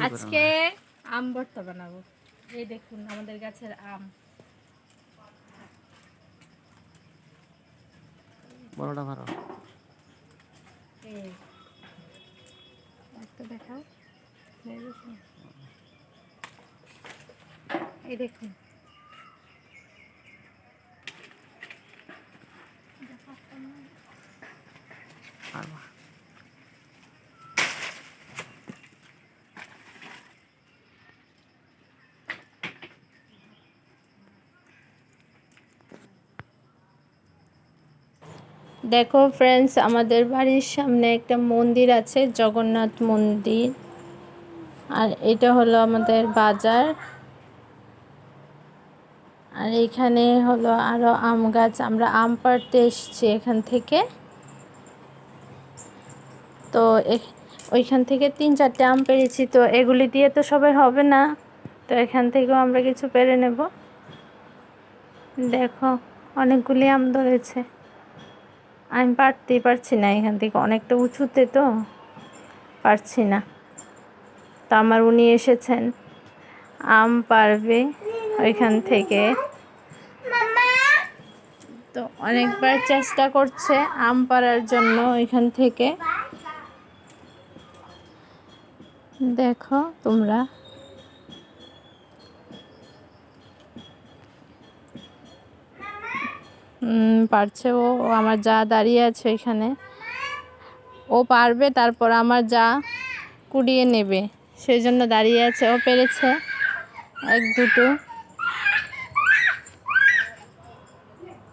আজকে আম ভর্তা বানাবো। এই দেখুন আমাদের গাছের আম। বড়টা ভালো। একটা দেখাও। এই দেখুন। দেখো ফ্রেন্ডস, আমাদের বাড়ির সামনে একটা মন্দির আছে, জগন্নাথ মন্দির। আর এটা হলো আমাদের বাজার। আর এখানে হলো আরো আম গাছ। আমরা আম পাড়তে এসেছি এখান থেকে। তো ওইখান থেকে 3-4টে আম পেড়েছি। তো এগুলি দিয়ে তো সবাই হবে না, তো এখান থেকেও আমরা কিছু পেড়ে নেব। দেখো অনেকগুলি আম ধরেছে। আমি পারতেই পারছি না, এখান থেকে অনেকটা উঁচুতে, তো পারছি না। তো আমার উনি এসেছেন, আম পারবে ওইখান থেকে। তো অনেকবার চেষ্টা করছে আম পাড়ার জন্য ওইখান থেকে। দেখো তোমরা, পারছে ও। আমার যা দাঁড়িয়ে আছে ওইখানে, ও পারবে, তারপর আমার যা কুড়িয়ে নেবে, সেই জন্য দাঁড়িয়ে আছে। ও পেরেছে 1-2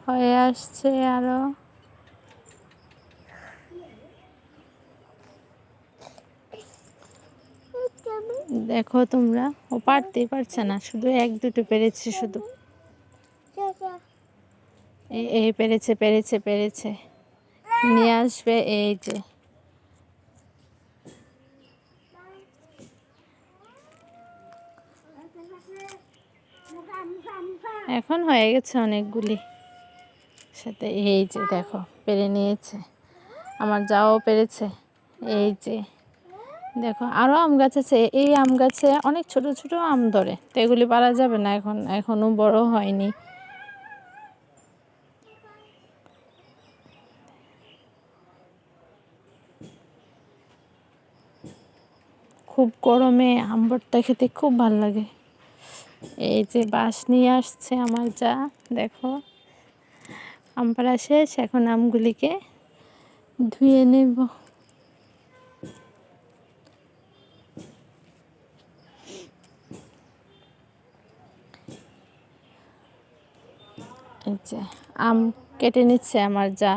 হয়ে আসছে আরো। দেখো তোমরা, ও পারতেই পারছে না, শুধু 1-2 পেরেছে শুধু। এই পেরেছে পেরেছে পেরেছে, নিয়ে আসবে। এই যে এখন হয়ে গেছে অনেকগুলি সাথে। এই যে দেখো পেরে নিয়েছে, আমার যাও পেরেছে। এই যে দেখো আরো আম গাছ আছে। এই আম গাছে অনেক ছোট ছোট আম ধরে, তো এগুলি পারা যাবে না এখন, এখনো বড় হয়নি। খুব গরমে আম ভর্তা খেতে খুব ভালো লাগে। এই যে বাঁশ নিয়ে আসছে আমার যা। দেখো আম পাড়া শেষ, এখন আমগুলিকে ধুয়ে নেব। এই যে আম কেটে নিচ্ছে আমার যা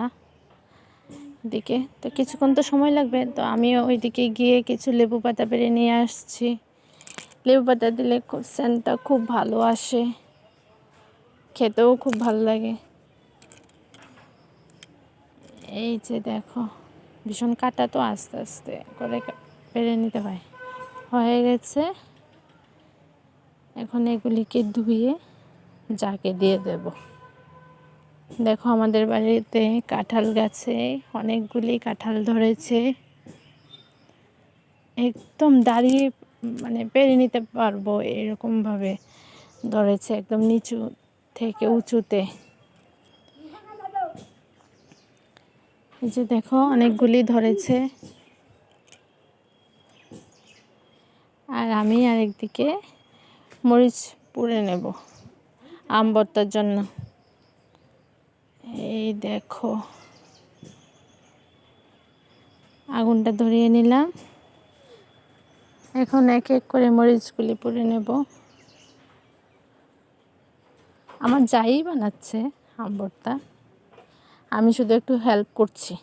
দিকে। তো কিছুক্ষণ তো সময় লাগবে, তো আমিও ওইদিকে গিয়ে কিছু লেবু পাতা পেড়ে নিয়ে আসছি। লেবু পাতা দিলে সেন্টটা খুব ভালো আসে, খেতেও খুব ভালো লাগে। এই যে দেখো, ভীষণ কাটা, তো আস্তে আস্তে করে পেরে নিতে হয়। হয়ে গেছে, এখন এগুলিকে ধুয়ে যাকে দিয়ে দেব। দেখো আমাদের বাড়িতে কাঁঠাল গাছে অনেকগুলি কাঁঠাল ধরেছে। একদম দাঁড়িয়ে মানে পেরে নিতে পারবো এরকমভাবে ধরেছে, একদম নিচু থেকে উঁচুতে। এই যে দেখো অনেকগুলি ধরেছে। আর আমি আরেকদিকে মরিচ পুড়ে নেব আম ভর্তার জন্য। এই দেখো আগুনটা ধরিয়ে নিলাম, এখন এক এক করে মরিচগুলি পুড়ে নেব। আমার যাই বানাচ্ছে আম ভর্তা, আমি শুধু একটু হেল্প করছি।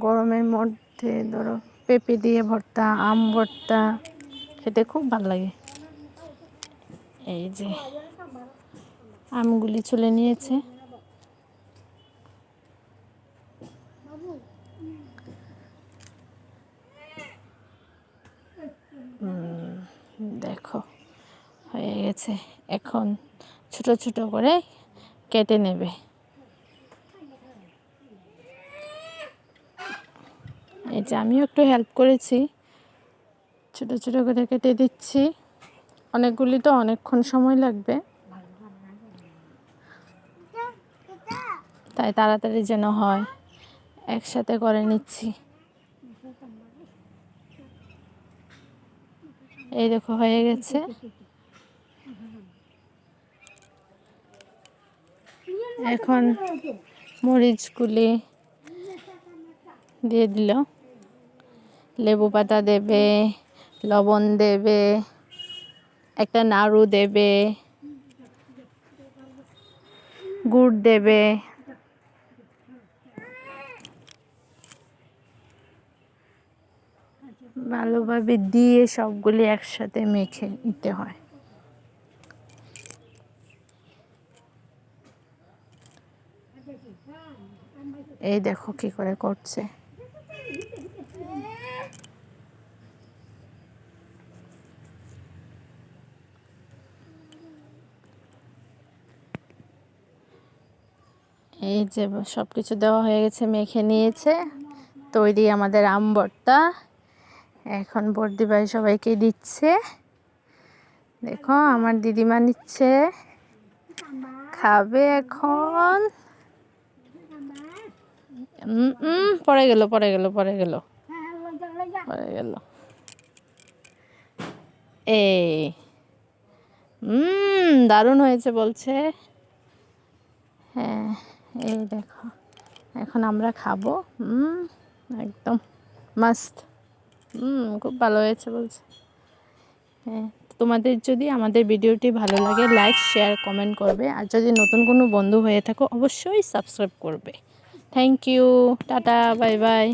গরমের মধ্যে ধরো পেঁপে দিয়ে ভর্তা, আম ভর্তা খেতে খুব ভালো লাগে। এই যে আমগুলি চলে নিয়েছে। দেখো হয়ে গেছে। এখন ছোট ছোট করে কেটে নেবে। এই যে আমিও একটু হেল্প করেছি, ছোট ছোট করে কেটে দিচ্ছি। অনেকগুলি তো অনেকক্ষণ সময় লাগবে, তাই তাড়াতাড়ি যেন হয় একসাথে করে নিচ্ছি। এই দেখো হয়ে গেছে। এখন মরিচগুলি দিয়ে দিল, লেবু পাতা দেবে, লবণ দেবে, একটা নাড়ু দেবে, গুড় দেবে, ভালোভাবে দিয়ে সবগুলি একসাথে মেখে নিতে হয়। এই দেখো কি করে করছে। এই যে সব কিছু দেওয়া হয়ে গেছে, মেখে নিয়েছে, তৈরি আমাদের আম ভর্তা। এখন বর্দি ভাই সবাইকে দিচ্ছে। দেখো আমার দিদিমা নিচ্ছে, খাবে এখন। পড়ে গেল পড়ে গেল পড়ে গেল পড়ে গেল। এই দারুণ হয়েছে বলছে। হ্যাঁ এই দেখো এখন আমরা খাবো। একদম মাস্ট। খুব ভালো হয়েছে বলছে। হ্যাঁ, তোমাদের যদি আমাদের ভিডিওটি ভালো লাগে লাইক শেয়ার কমেন্ট করবে, আর যদি নতুন কোনো বন্ধু হয়ে থাকো অবশ্যই সাবস্ক্রাইব করবে। Thank you, tata, bye by.